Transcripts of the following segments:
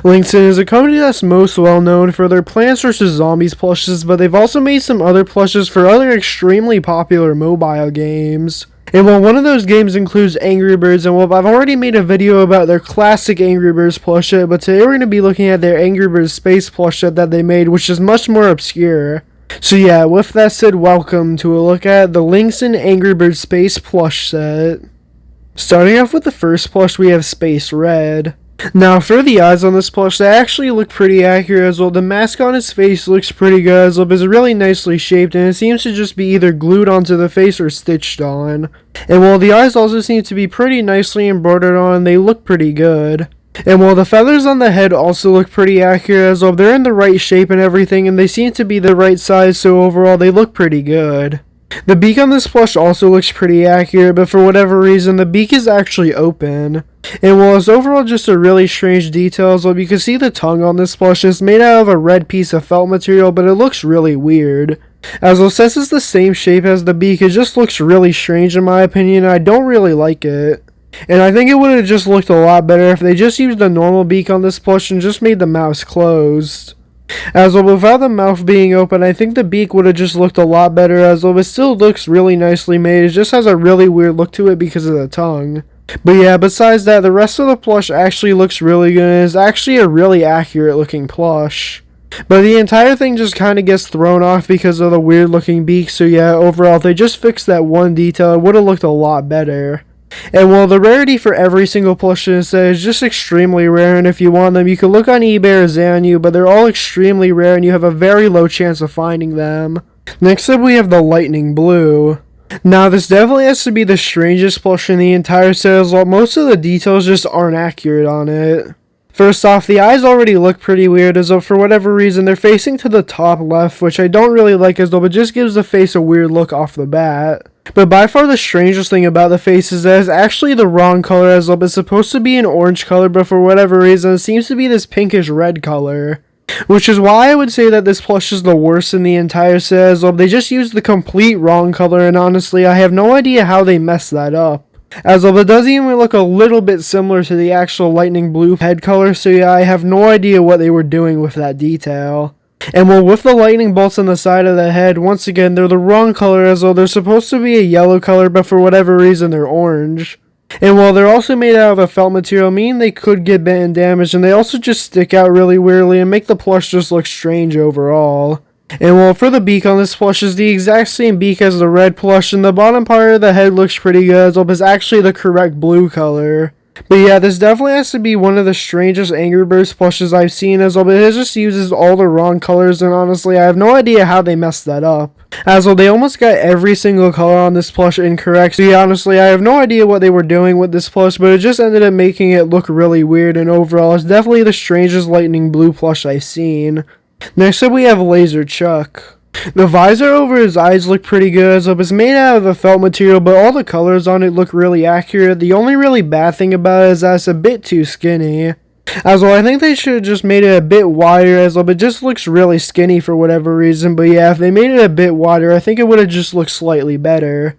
Linxin is a company that's most well known for their Plants vs. Zombies plushes, but they've also made some other plushes for other extremely popular mobile games. And while one of those games includes Angry Birds, and while I've already made a video about their classic Angry Birds plushette, but today we're going to be looking at their Angry Birds Space plushette that they made, which is much more obscure. So yeah, with that said, welcome to a look at the Linxin Angry Birds Space plush set. Starting off with the first plush, we have Space Red. Now, for the eyes on this plush, they actually look pretty accurate as well. The mask on his face looks pretty good as well. It's really nicely shaped, and it seems to just be either glued onto the face or stitched on. And while the eyes also seem to be pretty nicely embroidered on, they look pretty good. And while the feathers on the head also look pretty accurate as well, they're in the right shape and everything, and they seem to be the right size, so overall they look pretty good. The beak on this plush also looks pretty accurate, but for whatever reason, the beak is actually open. And while it's overall just a really strange detail, as well, you can see the tongue on this plush is made out of a red piece of felt material, but it looks really weird. As well, since it's the same shape as the beak, it just looks really strange in my opinion, and I don't really like it. And I think it would have just looked a lot better if they just used the normal beak on this plush and just made the mouth closed. As well, without the mouth being open, I think the beak would have just looked a lot better, as well, it still looks really nicely made. It just has a really weird look to it because of the tongue. But yeah, besides that, the rest of the plush actually looks really good, and is actually a really accurate looking plush. But the entire thing just kind of gets thrown off because of the weird looking beak, so yeah, overall, if they just fixed that one detail, it would have looked a lot better. And while the rarity for every single plush in this set is just extremely rare, and if you want them, you can look on eBay or Zanu, but they're all extremely rare and you have a very low chance of finding them. Next up, we have the Lightning Blue. Now, this definitely has to be the strangest plush in the entire set, as well, most of the details just aren't accurate on it. First off, the eyes already look pretty weird, as though for whatever reason they're facing to the top left, which I don't really like, as though it just gives the face a weird look off the bat. But by far the strangest thing about the face is that it's actually the wrong color, as though it's supposed to be an orange color, but for whatever reason it seems to be this pinkish red color. Which is why I would say that this plush is the worst in the entire set, as though they just used the complete wrong color, and honestly I have no idea how they messed that up. As though it does even look a little bit similar to the actual lightning blue head color, so yeah, I have no idea what they were doing with that detail. And well, with the lightning bolts on the side of the head, once again, they're the wrong color, as though they're supposed to be a yellow color, but for whatever reason they're orange. And while they're also made out of a felt material, meaning they could get bent and damaged, and they also just stick out really weirdly and make the plush just look strange overall. And well, for the beak on this plush is the exact same beak as the red plush, and the bottom part of the head looks pretty good, as well, it's actually the correct blue color. But yeah, this definitely has to be one of the strangest Angry Birds plushes I've seen, as well, but it just uses all the wrong colors, and honestly, I have no idea how they messed that up. As well, they almost got every single color on this plush incorrect, so yeah, honestly, I have no idea what they were doing with this plush, but it just ended up making it look really weird, and overall, it's definitely the strangest lightning blue plush I've seen. Next up, we have Laser Chuck. The visor over his eyes look pretty good, as it's made out of a felt material, but all the colors on it look really accurate. The only really bad thing about it is that it's a bit too skinny. As well, I think they should have just made it a bit wider, as well, but it just looks really skinny for whatever reason. But yeah, if they made it a bit wider, I think it would have just looked slightly better.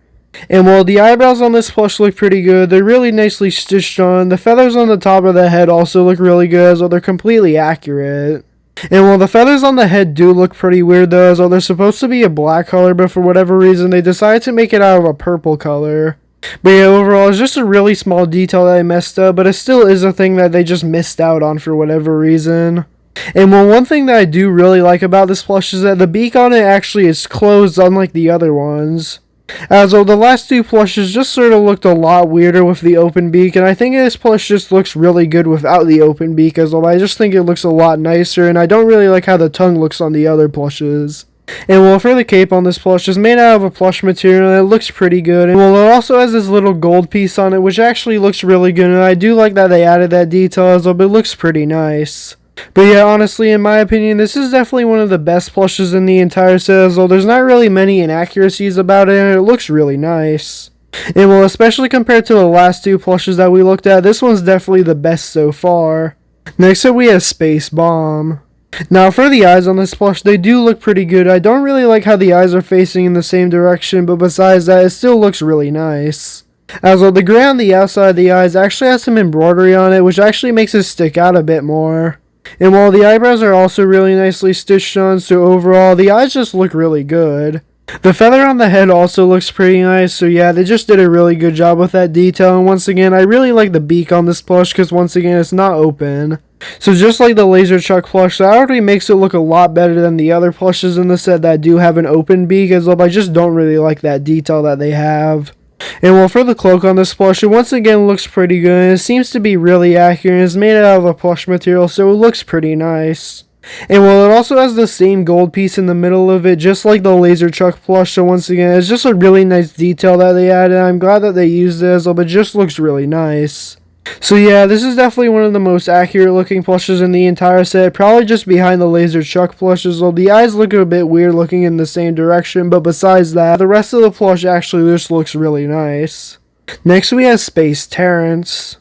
And while the eyebrows on this plush look pretty good, they're really nicely stitched on. The feathers on the top of the head also look really good, as well, they're completely accurate. And while the feathers on the head do look pretty weird though, as though they're supposed to be a black color, but for whatever reason they decided to make it out of a purple color. But yeah, overall it's just a really small detail that I messed up, but it still is a thing that they just missed out on for whatever reason. And well, one thing that I do really like about this plush is that the beak on it actually is closed, unlike the other ones. As though the last two plushes just sort of looked a lot weirder with the open beak, and I think this plush just looks really good without the open beak, as well. I just think it looks a lot nicer, and I don't really like how the tongue looks on the other plushes. And well, for the cape on this plush is made out of a plush material, and it looks pretty good. And well, it also has this little gold piece on it, which actually looks really good, and I do like that they added that detail, as well, but it looks pretty nice. But yeah, honestly, in my opinion, this is definitely one of the best plushes in the entire set, as well, there's not really many inaccuracies about it, and it looks really nice. And well, especially compared to the last two plushes that we looked at, this one's definitely the best so far. Next up, we have Space Bomb. Now, for the eyes on this plush, they do look pretty good. I don't really like how the eyes are facing in the same direction, but besides that, it still looks really nice. As well, the gray on the outside of the eyes actually has some embroidery on it, which actually makes it stick out a bit more. And while the eyebrows are also really nicely stitched on, so overall, the eyes just look really good. The feather on the head also looks pretty nice, so yeah, they just did a really good job with that detail, and once again, I really like the beak on this plush, because once again, it's not open. So just like the Laser Chuck plush, that already makes it look a lot better than the other plushes in the set that do have an open beak, as well I just don't really like that detail that they have. And well, for the cloak on this plush, it once again looks pretty good, and it seems to be really accurate, and it's made out of a plush material, so it looks pretty nice. And well, it also has the same gold piece in the middle of it, just like the Laser Chuck plush, so once again, it's just a really nice detail that they added. I'm glad that they used this, but it just looks really nice. So yeah, this is definitely one of the most accurate looking plushes in the entire set, probably just behind the Laser Chuck plushes, though the eyes look a bit weird looking in the same direction, but besides that, the rest of the plush actually just looks really nice. Next we have Space Terrence.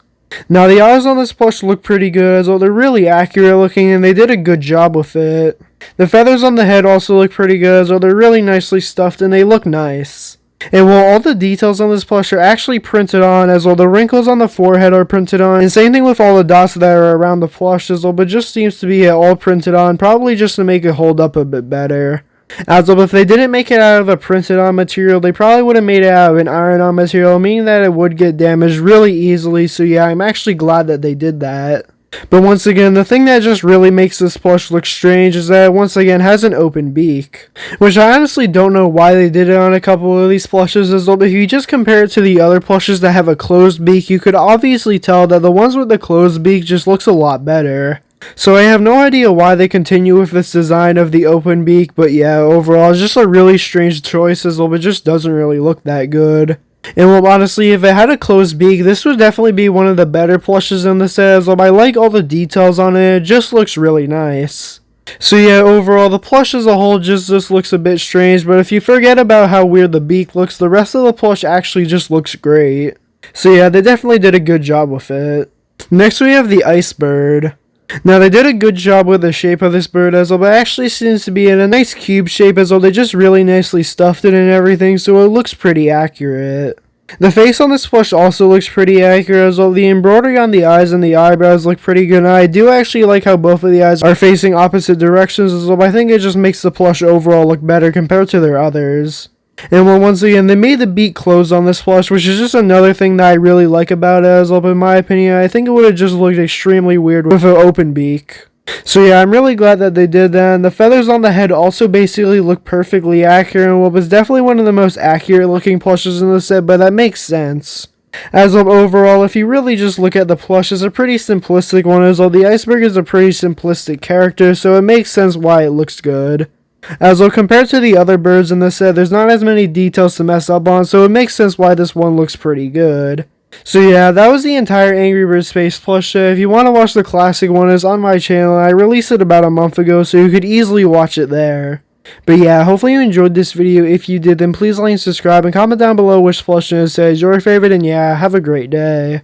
Now the eyes on this plush look pretty good, as well they're really accurate looking and they did a good job with it. The feathers on the head also look pretty good, as well they're really nicely stuffed and they look nice. And while all the details on this plush are actually printed on, as well the wrinkles on the forehead are printed on, and same thing with all the dots that are around the plush as well, but just seems to be all printed on, probably just to make it hold up a bit better. As well, if they didn't make it out of a printed on material, they probably would have made it out of an iron on material, meaning that it would get damaged really easily, so yeah, I'm actually glad that they did that. But once again, the thing that just really makes this plush look strange is that it once again has an open beak. Which I honestly don't know why they did it on a couple of these plushes as well, but if you just compare it to the other plushes that have a closed beak, you could obviously tell that the ones with the closed beak just looks a lot better. So I have no idea why they continue with this design of the open beak, but yeah, overall it's just a really strange choice as well, but it just doesn't really look that good. And well, honestly, if it had a closed beak, this would definitely be one of the better plushes in the set, as well I like all the details on it, it just looks really nice. So yeah, overall, the plush as a whole just looks a bit strange, but if you forget about how weird the beak looks, the rest of the plush actually just looks great. So yeah, they definitely did a good job with it. Next we have the Ice Bird. Now they did a good job with the shape of this bird as well, but it actually seems to be in a nice cube shape as well. They just really nicely stuffed it and everything, so it looks pretty accurate. The face on this plush also looks pretty accurate as well. The embroidery on the eyes and the eyebrows look pretty good, and I do actually like how both of the eyes are facing opposite directions as well, but I think it just makes the plush overall look better compared to their others. And well, once again, they made the beak closed on this plush, which is just another thing that I really like about it as well, but in my opinion, I think it would have just looked extremely weird with an open beak. So yeah, I'm really glad that they did that, and the feathers on the head also basically look perfectly accurate, and what was definitely one of the most accurate looking plushes in the set, but that makes sense. As of overall, if you really just look at the plush, it's a pretty simplistic one, as well the iceberg is a pretty simplistic character, so it makes sense why it looks good. As well, compared to the other birds in the set, there's not as many details to mess up on, so it makes sense why this one looks pretty good. So yeah, that was the entire Angry Birds Space plush set. If you want to watch the classic one, it's on my channel. I released it about a month ago, so you could easily watch it there. But yeah, hopefully you enjoyed this video. If you did, then please like and subscribe, and comment down below which plush is your favorite, and yeah, have a great day.